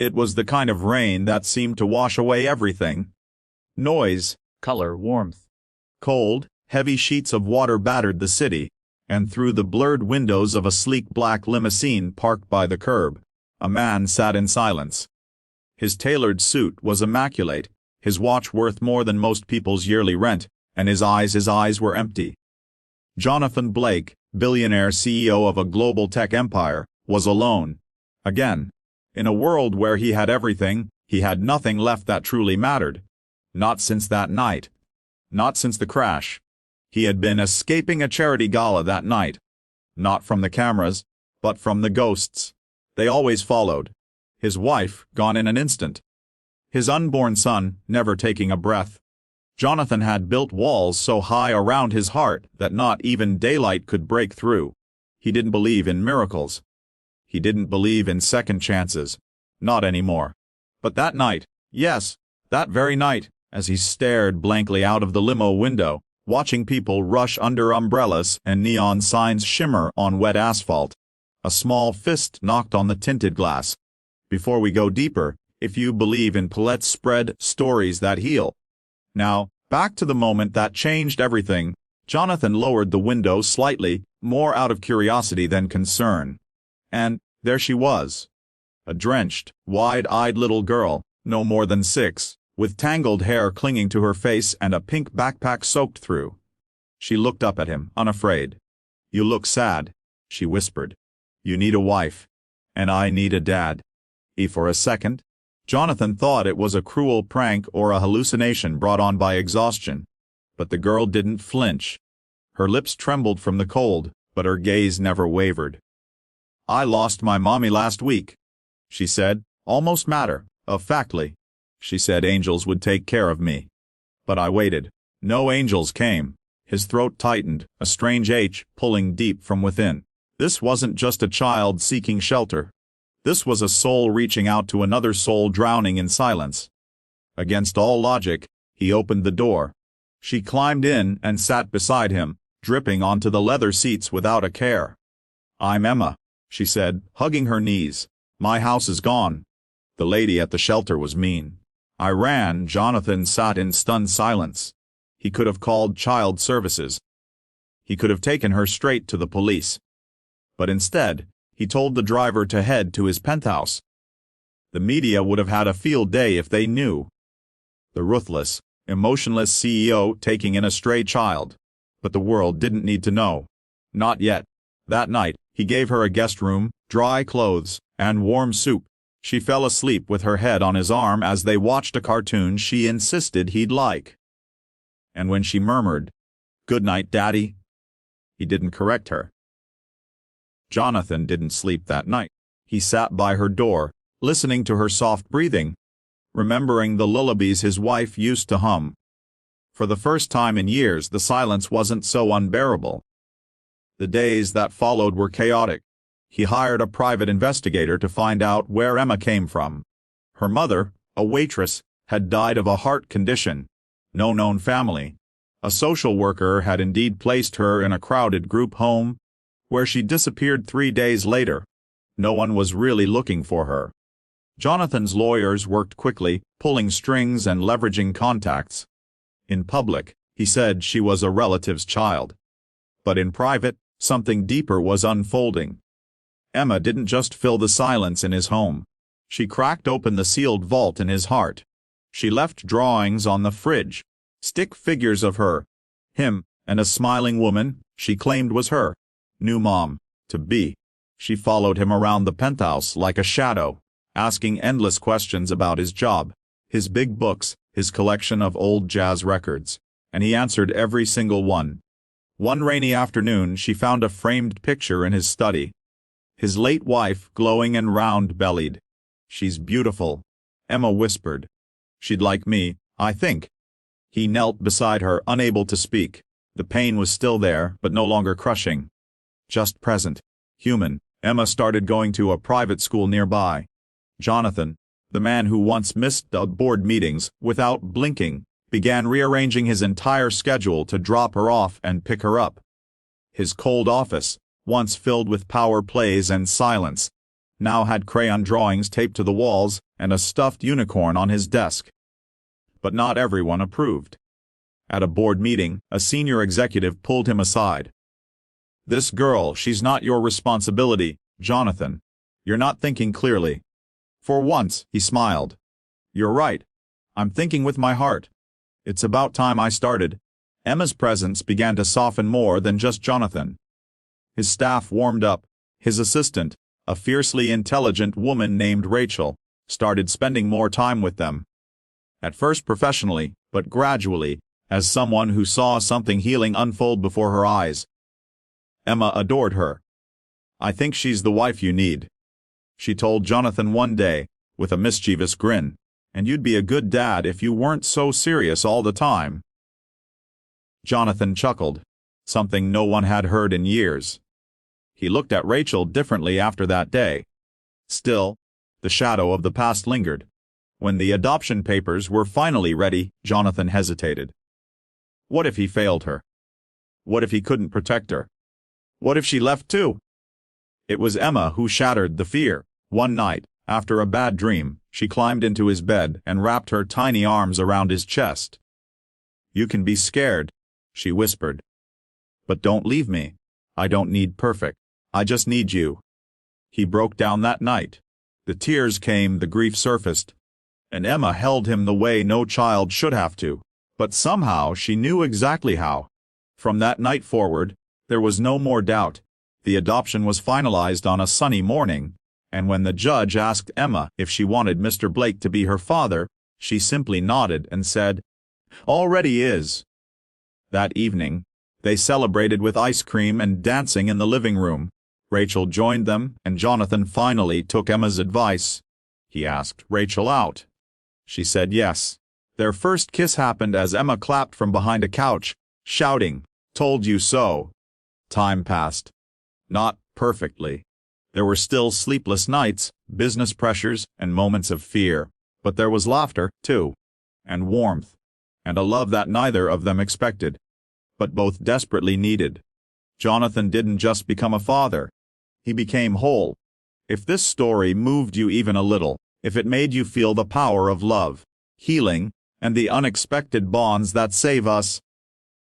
It was the kind of rain that seemed to wash away everything. Noise, color, warmth. cold, heavy sheets of water battered the city, and through the blurred windows of a sleek black limousine parked by the curb, a man sat in silence. His tailored suit was immaculate, his watch worth more than most people's yearly rent, and his eyes were empty. Jonathan Blake, billionaire CEO of a global tech empire, was alone. Again. In a world where he had everything, he had nothing left that truly mattered. Not since that night. Not since the crash. He had been escaping a charity gala that night. Not from the cameras, but from the ghosts. They always followed. His wife, gone in an instant. His unborn son, never taking a breath. Jonathan had built walls so high around his heart that not even daylight could break through. He didn't believe in miracles. He didn't believe in second chances. Not anymore. But that night, yes, that very night, as he stared blankly out of the limo window, watching people rush under umbrellas and neon signs shimmer on wet asphalt, a small fist knocked on the tinted glass. Before we go deeper, if you believe in Paulette's spread stories that heal. Now, back to the moment that changed everything. Jonathan lowered the window slightly, more out of curiosity than concern. And there she was. A drenched, wide-eyed little girl, no more than 6, with tangled hair clinging to her face and a pink backpack soaked through. She looked up at him, unafraid. "You look sad," she whispered. "You need a wife. And I need a dad." For a second, Jonathan thought it was a cruel prank or a hallucination brought on by exhaustion. But the girl didn't flinch. Her lips trembled from the cold, but her gaze never wavered. "I lost my mommy last week," she said, almost matter-of-factly. She said angels would take care of me. But I waited. No angels came. His throat tightened, a strange ache pulling deep from within. This wasn't just a child seeking shelter. This was a soul reaching out to another soul drowning in silence. Against all logic, he opened the door. She climbed in and sat beside him, dripping onto the leather seats without a care. "I'm Emma," she said, hugging her knees. "My house is gone. The lady at the shelter was mean. I ran." Jonathan sat in stunned silence. He could have called child services. He could have taken her straight to the police. But instead, he told the driver to head to his penthouse. The media would have had a field day if they knew. The ruthless, emotionless CEO taking in a stray child. But the world didn't need to know. Not yet. That night, he gave her a guest room, dry clothes, and warm soup. She fell asleep with her head on his arm as they watched a cartoon she insisted he'd like. And when she murmured, "Good night, Daddy," he didn't correct her. Jonathan didn't sleep that night. He sat by her door, listening to her soft breathing, remembering the lullabies his wife used to hum. For the first time in years, the silence wasn't so unbearable. The days that followed were chaotic. He hired a private investigator to find out where Emma came from. Her mother, a waitress, had died of a heart condition. No known family. A social worker had indeed placed her in a crowded group home, where she disappeared 3 days later. No one was really looking for her. Jonathan's lawyers worked quickly, pulling strings and leveraging contacts. In public, he said she was a relative's child. But in private, something deeper was unfolding. Emma didn't just fill the silence in his home. She cracked open the sealed vault in his heart. She left drawings on the fridge, stick figures of her, him, and a smiling woman she claimed was her new mom, to be. She followed him around the penthouse like a shadow, asking endless questions about his job, his big books, his collection of old jazz records, and he answered every single one. One rainy afternoon she found a framed picture in his study. His late wife, glowing and round-bellied. "She's beautiful," Emma whispered. "She'd like me, I think." He knelt beside her, unable to speak. The pain was still there, but no longer crushing. Just present. Human. Emma started going to a private school nearby. Jonathan, the man who once missed the board meetings without blinking, began rearranging his entire schedule to drop her off and pick her up. His cold office, once filled with power plays and silence, now had crayon drawings taped to the walls and a stuffed unicorn on his desk. But not everyone approved. At a board meeting, a senior executive pulled him aside. "This girl, she's not your responsibility, Jonathan. You're not thinking clearly." For once, he smiled. "You're right. I'm thinking with my heart. It's about time I started." Emma's presence began to soften more than just Jonathan. His staff warmed up. His assistant, a fiercely intelligent woman named Rachel, started spending more time with them. At first professionally, but gradually, as someone who saw something healing unfold before her eyes. Emma adored her. "I think she's the wife you need," she told Jonathan one day, with a mischievous grin, "and you'd be a good dad if you weren't so serious all the time." Jonathan chuckled, something no one had heard in years. He looked at Rachel differently after that day. Still, the shadow of the past lingered. When the adoption papers were finally ready, Jonathan hesitated. What if he failed her? What if he couldn't protect her? What if she left too? It was Emma who shattered the fear. One night, after a bad dream, she climbed into his bed and wrapped her tiny arms around his chest. "You can be scared," she whispered. "But don't leave me. I don't need perfect. I just need you." He broke down that night. The tears came, the grief surfaced. And Emma held him the way no child should have to. But somehow she knew exactly how. From that night forward, there was no more doubt. The adoption was finalized on a sunny morning, and when the judge asked Emma if she wanted Mr. Blake to be her father, she simply nodded and said, "Already is." That evening, they celebrated with ice cream and dancing in the living room. Rachel joined them, and Jonathan finally took Emma's advice. He asked Rachel out. She said yes. Their first kiss happened as Emma clapped from behind a couch, shouting, "Told you so." Time passed. Not perfectly. There were still sleepless nights, business pressures, and moments of fear. But there was laughter, too. And warmth. And a love that neither of them expected. But both desperately needed. Jonathan didn't just become a father. He became whole. If this story moved you even a little, if it made you feel the power of love, healing, and the unexpected bonds that save us,